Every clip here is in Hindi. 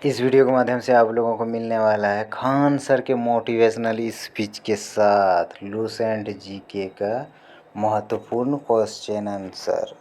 इस वीडियो के माध्यम से आप लोगों को मिलने वाला है खान सर के मोटिवेशनल स्पीच के साथ लूसेंट जीके का महत्वपूर्ण क्वेश्चन आंसर।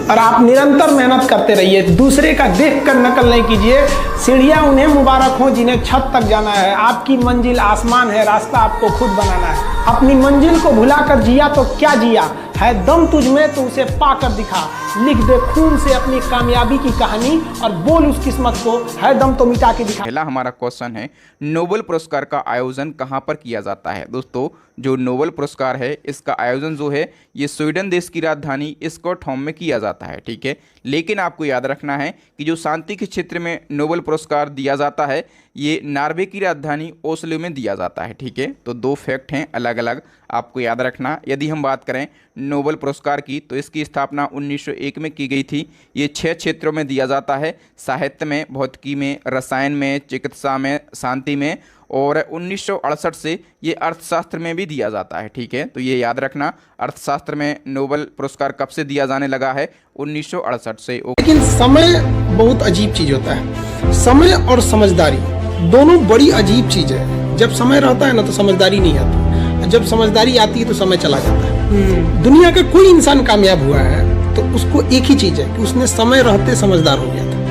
और आप निरंतर मेहनत करते रहिए, दूसरे का देख कर नकल नहीं कीजिए। सीढ़ियां उन्हें मुबारक हो जिन्हें छत तक जाना है। आपकी मंजिल आसमान है, रास्ता आपको खुद बनाना है। अपनी मंजिल को भुलाकर जिया तो क्या जिया है, दम तुझ में तो उसे पाकर दिखा। लिख दे खून से अपनी कामयाबी की कहानी और बोल उस किस्मत को, है दम तो मिटा के दिखा। पहला हमारा क्वेश्चन है, नोबेल पुरस्कार का आयोजन कहाँ पर किया जाता है। दोस्तों, जो नोबेल पुरस्कार है इसका आयोजन जो है ये स्वीडन देश की राजधानी स्टॉकहोम में किया जाता है। ठीक है, लेकिन आपको याद रखना है कि जो शांति के क्षेत्र में नोबेल पुरस्कार दिया जाता है ये नॉर्वे की राजधानी ओस्लो में दिया जाता है। ठीक है, तो दो फैक्ट हैं अलग अलग, आपको याद रखना। यदि हम बात करें नोबेल पुरस्कार की तो इसकी स्थापना 1901 में की गई थी। ये 6 क्षेत्रों में दिया जाता है, साहित्य में, भौतिकी में, रसायन में, चिकित्सा में, शांति में, और 1968 से ये अर्थशास्त्र में भी दिया जाता है। ठीक है, तो ये याद रखना, अर्थशास्त्र में नोबेल पुरस्कार कब से दिया जाने लगा है, 1968 से। लेकिन समय बहुत अजीब चीज होता है। समय और समझदारी दोनों बड़ी अजीब चीज है। जब समय रहता है ना तो समझदारी नहीं आती, जब समझदारी आती है तो समय चला जाता है। दुनिया का कोई इंसान कामयाब हुआ है तो उसको एक ही चीज है कि उसने समय रहते समझदार हो गया था,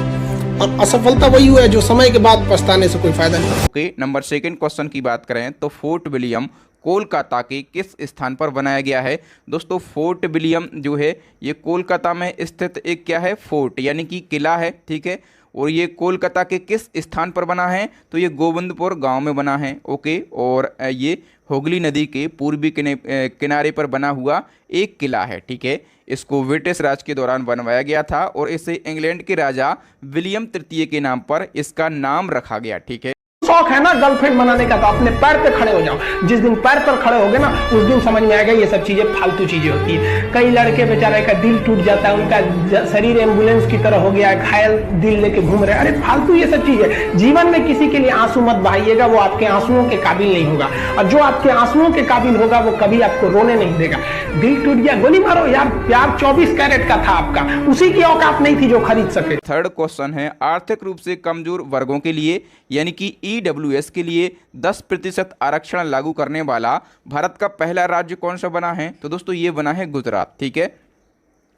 और असफलता वही हुआ है जो समय के बाद पछताने से कोई फायदा नहीं। ओके, नंबर सेकंड क्वेश्चन की बात करें तो फोर्ट विलियम कोलकाता के किस स्थान पर बनाया गया है। दोस्तों, फोर्ट विलियम जो है ये कोलकाता में स्थित एक क्या है, फोर्ट यानी कि किला है। ठीक है, और ये कोलकाता के किस स्थान पर बना है तो ये गोविंदपुर गांव में बना है। ओके, और ये हुगली नदी के पूर्वी किनारे पर बना हुआ एक किला है। ठीक है, इसको ब्रिटिश राज के दौरान बनवाया गया था और इसे इंग्लैंड के राजा विलियम तृतीय के नाम पर इसका नाम रखा गया। ठीक है, शौक है ना गर्लफ्रेंड बनाने का तो अपने पैर पे खड़े हो जाओ। जिस दिन पैर पर खड़े होगे ना उस दिन समझ में आएगा ये सब चीजें फालतू चीजें होती है। कई लड़के बेचारे का दिल टूट जाता है, उनका शरीर एम्बुलेंस की तरह हो गया है, घायल दिल लेके घूम रहे हैं। अरे फालतू ये सब चीजें। जीवन में किसी के लिए आंसू मत बहाइएगा, वो आपके आंसुओं के काबिल नहीं होगा, और जो आपके आंसुओं के काबिल होगा वो कभी आपको रोने नहीं देगा। दिल टूट गया, गोली मारो यार, प्यार 24 कैरेट का था आपका, उसी की औकात नहीं थी जो खरीद सके। थर्ड क्वेश्चन है, आर्थिक रूप से कमजोर वर्गों के लिए यानी कि ईडब्ल्यूएस के लिए 10% आरक्षण लागू करने वाला भारत का पहला राज्य कौन सा बना है। तो दोस्तों ये बना है गुजरात। ठीक है,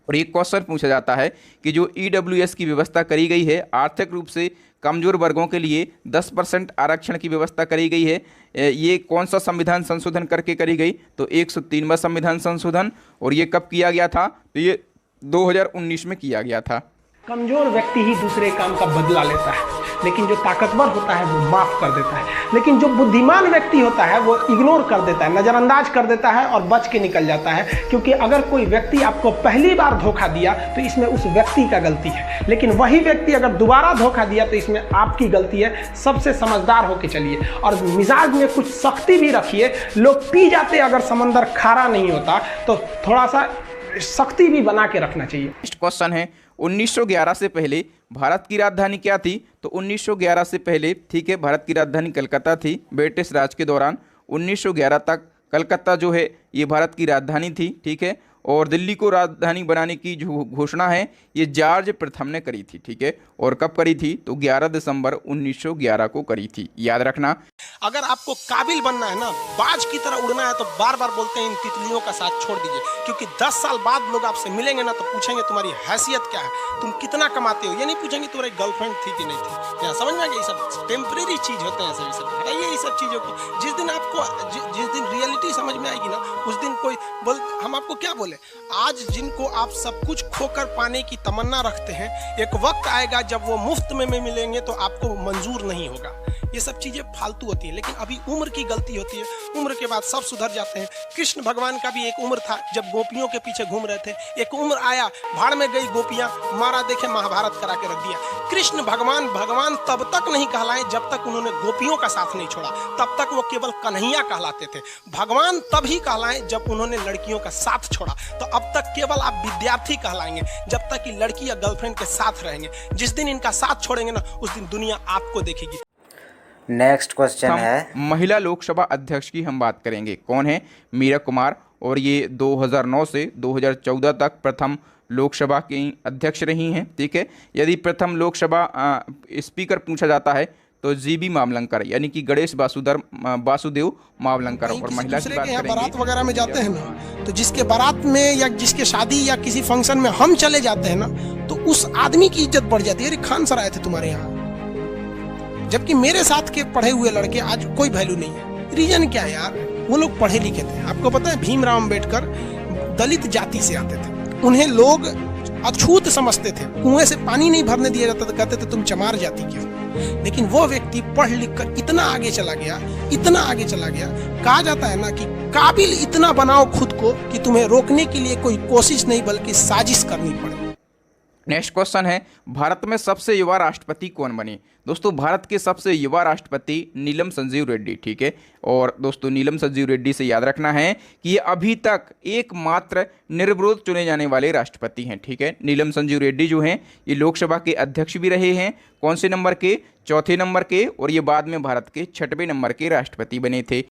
और एक क्वेश्चन पूछा जाता है कि जो ईडब्ल्यूएस की व्यवस्था करी गई है आर्थिक रूप से कमजोर वर्गों के लिए 10% आरक्षण की व्यवस्था करी गई है, ये कौन सा संविधान संशोधन करके करी गई तो 103वां संविधान संशोधन। और ये कब किया गया था तो ये 2019 में किया गया था। कमजोर व्यक्ति ही दूसरे काम का बदला लेता है, लेकिन जो ताकतवर होता है वो माफ कर देता है। लेकिन जो बुद्धिमान व्यक्ति होता है वो इग्नोर कर देता है, नजरअंदाज कर देता है और बच के निकल जाता है। क्योंकि अगर कोई व्यक्ति आपको पहली बार धोखा दिया तो इसमें उस व्यक्ति का गलती है, लेकिन वही व्यक्ति अगर दोबारा धोखा दिया तो इसमें आपकी गलती है। सबसे समझदार होके चलिए और मिजाज में कुछ सख्ती भी रखिए। लोग पी जाते अगर समंदर खारा नहीं होता तो थोड़ा सा सख्ती भी बना के रखना चाहिए। नेक्स्ट क्वेश्चन है, 1911 से पहले भारत की राजधानी क्या थी। तो 1911 से पहले, ठीक है, भारत की राजधानी कलकत्ता थी। ब्रिटिश राज के दौरान 1911 तक कलकत्ता जो है ये भारत की राजधानी थी। ठीक है, और दिल्ली को राजधानी बनाने की जो घोषणा है ये जॉर्ज प्रथम ने करी थी। ठीक है, और कब करी थी तो 11 दिसंबर 1911 को करी थी, याद रखना। अगर आपको काबिल बनना है ना, बाज की तरह उड़ना है तो बार बार बोलते हैं इन तितलियों का साथ छोड़ दीजिए, क्योंकि 10 साल बाद लोग आपसे मिलेंगे ना तो पूछेंगे तुम्हारी हैसियत क्या है, तुम कितना कमाते हो। ये नहीं पूछेंगे तुम्हारी गर्लफ्रेंड थी कि नहीं थी। यहाँ समझ में आ गया, ये सब टेम्परेरी चीज होते हैं। सब हटाइए ये सब चीजों को। जिस दिन आपको जिस दिन रियलिटी समझ में आएगी ना उस दिन कोई बोल, हम आपको क्या बोले। आज जिनको आप सब कुछ खोकर पाने की तमन्ना रखते हैं, एक वक्त आएगा जब वो मुफ्त में मिलेंगे तो आपको मंजूर नहीं होगा। ये सब चीजें फालतू होती है, लेकिन अभी उम्र की गलती होती है। उम्र के बाद सब सुधर जाते हैं। कृष्ण भगवान का भी एक उम्र था जब गोपियों के पीछे घूम रहे थे। एक उम्र आया, भाड़ में गई गोपियां, मारा देखे महाभारत करा के रख दिया। कृष्ण भगवान तब तक नहीं कहलाए जब तक उन्होंने गोपियों का साथ नहीं छोड़ा, तब तक वो केवल कन्हैया कहलाते थे। भगवान तभी कहलाए जब उन्होंने लड़कियों का साथ छोड़ा। तो अब तक केवल आप विद्यार्थी कहलाएंगे जब तक कि लड़की या गर्लफ्रेंड के साथ रहेंगे। जिस दिन इनका साथ छोड़ेंगे ना उस दिन दुनिया आपको देखेगी। नेक्स्ट क्वेश्चन है, महिला लोकसभा अध्यक्ष की हम बात करेंगे। कौन है, मीरा कुमार। और ये 2009 से 2014 तक प्रथम लोकसभा की अध्यक्ष रही हैं। ठीक है, यदि प्रथम लोकसभा स्पीकर पूछा जाता है तो जीबी मावलंकर यानी कि गणेश वासुदेव मावलंकर। और महिला की बात करेंगे, बारात वगैरह में जाते हैं ना, तो जिसके बारात में या जिसके शादी या किसी फंक्शन में हम चले जाते हैं ना, तो उस आदमी की इज्जत बढ़ जाती है। अरे खान सर आए थे तुम्हारे यहाँ, जबकि मेरे साथ के पढ़े हुए लड़के आज कोई वैल्यू नहीं है। रीजन क्या है यार, वो लोग पढ़े लिखे थे। आपको पता है भीमराव अंबेडकर दलित जाति से आते थे, उन्हें लोग अछूत समझते थे, कुएं से पानी नहीं भरने दिया जाता तो कहते थे तुम चमार जाति के हो। लेकिन वो व्यक्ति पढ़ लिख कर इतना आगे चला गया, इतना आगे चला गया, कहा जाता है ना कि काबिल इतना बनाओ खुद को कि तुम्हें रोकने के लिए कोई कोशिश नहीं बल्कि साजिश करनी पड़े। नेक्स्ट क्वेश्चन है, भारत में सबसे युवा राष्ट्रपति कौन बने? दोस्तों भारत के सबसे युवा राष्ट्रपति नीलम संजीव रेड्डी। ठीक है, और दोस्तों नीलम संजीव रेड्डी से याद रखना है कि ये अभी तक एकमात्र निर्विरोध चुने जाने वाले राष्ट्रपति हैं। ठीक है, नीलम संजीव रेड्डी जो हैं ये लोकसभा के अध्यक्ष भी रहे हैं। कौन से नंबर के? चौथे नंबर के, और ये बाद में भारत के 6वें नंबर के राष्ट्रपति बने थे।